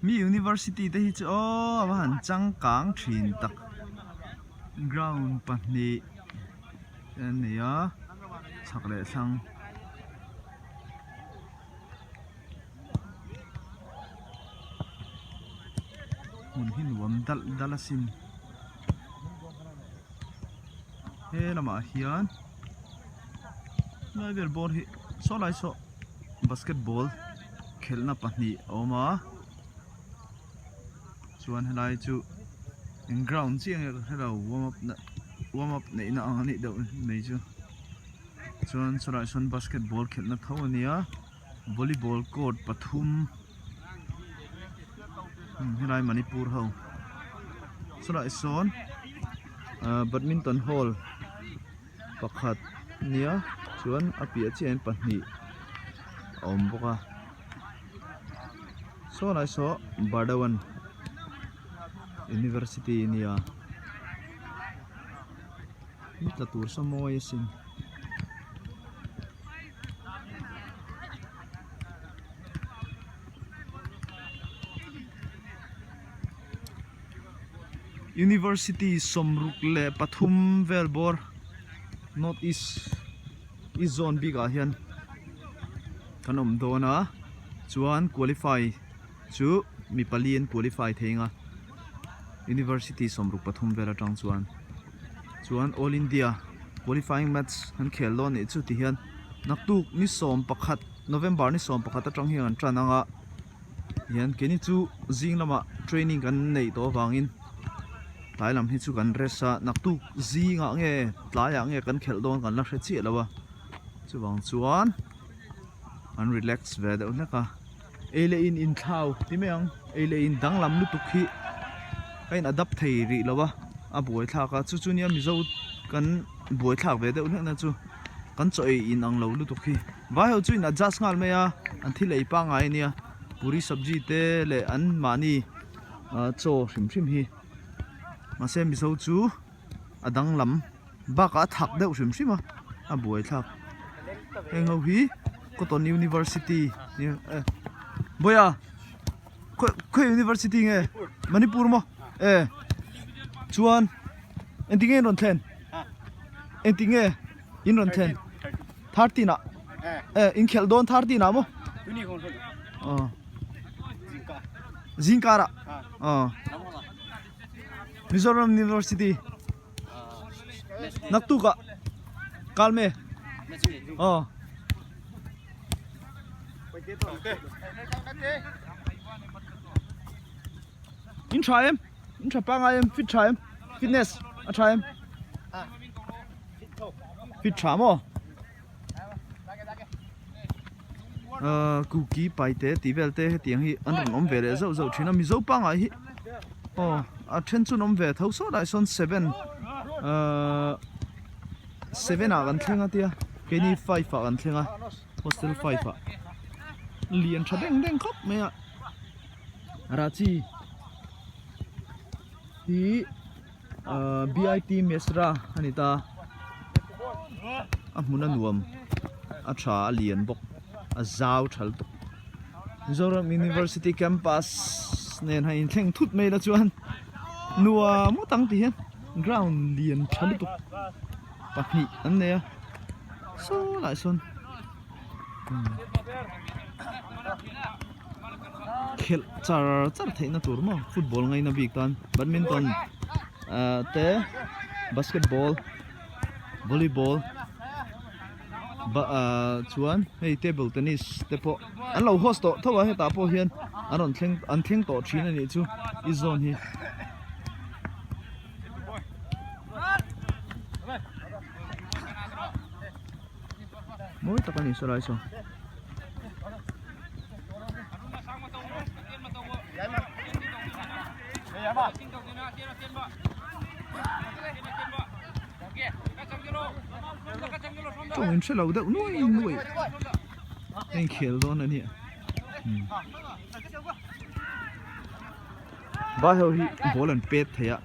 mi university te hi chu o wa han changkang thin tak ground pahnih ania chak le sang mun hin nuam dalasin he lama hian level ball hi so lai so basketball khelna pahnih oma chuan helai chu in ground chiang hello warm up nei na angani do nei chu chuan churai son basketball khelna tho ania volleyball court pathum helai manipur ho churai son badminton hall pakhat nia chuan apia chen pahnih om boka so lai so Bardawan University nia mitla tur samoy sin University Somruk le Pathum Velbor North East zone biga hian kanom dona chuan qualify chu mi palien qualify thenga University Somruk Pathum Vela tang chuan All India qualifying match han khel lon e chu ti hian naktuk ni som pakhat November ni som pakhat atang hian trananga hian keni chu jinglama training kan nei to wangin tailam hi chu kan resa naktuk zinga nge tlaya nge kan khel don kan la hre chi lawa chuwang chuan an relax ve da unaka ele in thau timeang ele in danglam lu tukhi kain adapt thei ri lawa a boi thaka chu chunia mizo kan boi thak ve da unna chu kan choi in ang lo lu tukhi vai ho chu in adjust ngal me ya an thilei pa ngai nia puri sabji te le an mani cho hrim hi ma se mizo chu adang lam baka thak deuh hrim a boi thak heng ho hi Cotton University boya khoi university nge Manipur mo chuan entinge ron thlen entinge in ron thlen 30 na in khel don 30 na mo Zinkara Mizoram University Naktuka Kalme in tryem in trapangayem fit tryem fitness a tryem fit tramo cookie paite tivelte tiang hi an ron om vere zo thina mi zo panga hi a then chu nom ve tho so dai son 7 7 a kan thlenga tia keni 5 a kan thlenga hostel 5 a lian thadeng khop me a rachi hi BIT mesra anita amuna nuam a tha lian bok a zau thal to Mizoram University campus nen hain thleng thut me la chuan nuwa mo tang ti hian ground lian thal to pahni an ne so lai son khel char theina tur mo football ngai na bik tan badminton te basketball volleyball chuan hei table tennis te po an lo host to thawa he ta po hian an thleng to thina ni chu I zone hi moi takani sarai so Trong mình sẽ lâu đậu nuôi anh khều luôn anh nhỉ ba heo hi ball and pet thaya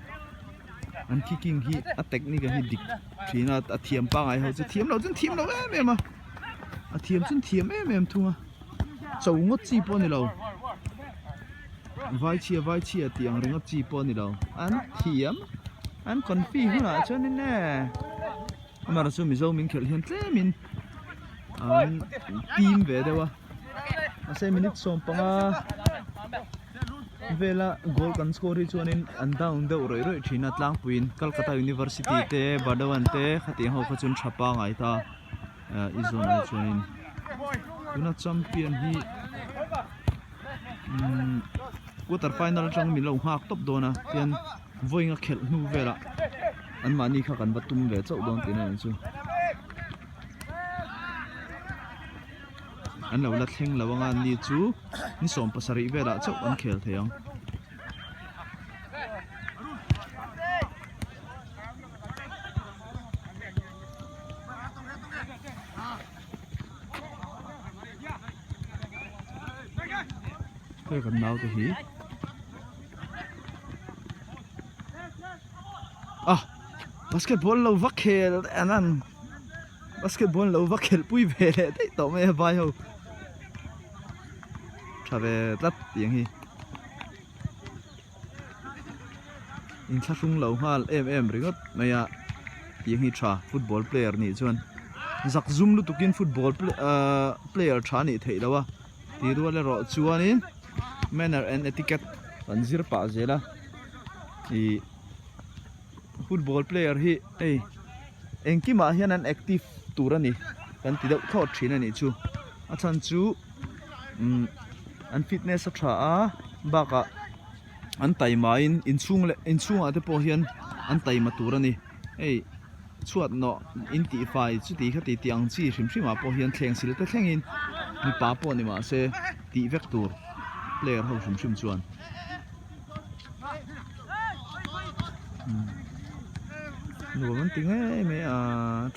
an kicking hi a technique hi dik thina a thiam pa ngai ho chu thiam lo em mà a thiam chun thiam em thunga chau ngot chi po ni lo vai chia tiang ring up chi pon ni lo an thiam an confi huna cho nên nè mà nó mi zo min khel hian tle min an team về đâu à sẽ minute som panga vela goal kan score chu anin an down deuh roi thina tlang puin Calcutta University te Badawan te khati ho kha chun thapa ngai ta izon ai chuanin tuna champion hi quarter final tang mi lo hak top dona tian voinga khel nu vela an mani kha kan batum ve chau don tin an chu an lo la thleng lawanga ni chu ni som pasari vela chau an khel theyang cái con nào thì hí basketball lâu vắt khel anh ăn basketball lâu vắt khel pui về đấy tao mới vai hậu trả về tắt tiếng hi in sát sung lâu ha em rồi mày à tiếng hi trả football player này chuan giặc zoom lu tukin football player trả này thấy đâu à thì đua là rõ chuan in manner and etiquette an zir pa zela i football player hi ei engki ma hian an active turani kan ti deuh thot thin ani chu a chan chu an fitness a tha a baka an taima in chung ate po hian an taima turani ei chuat no in ti fai chu ti khati tiang chi hrim hrim a po hian thleng sil te thlengin mi pa po ni ma se ti vek tur player ho shum chuan nu man ting ai me a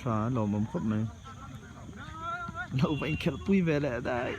tra lo mom khop mai lo vai khel pui ve le dai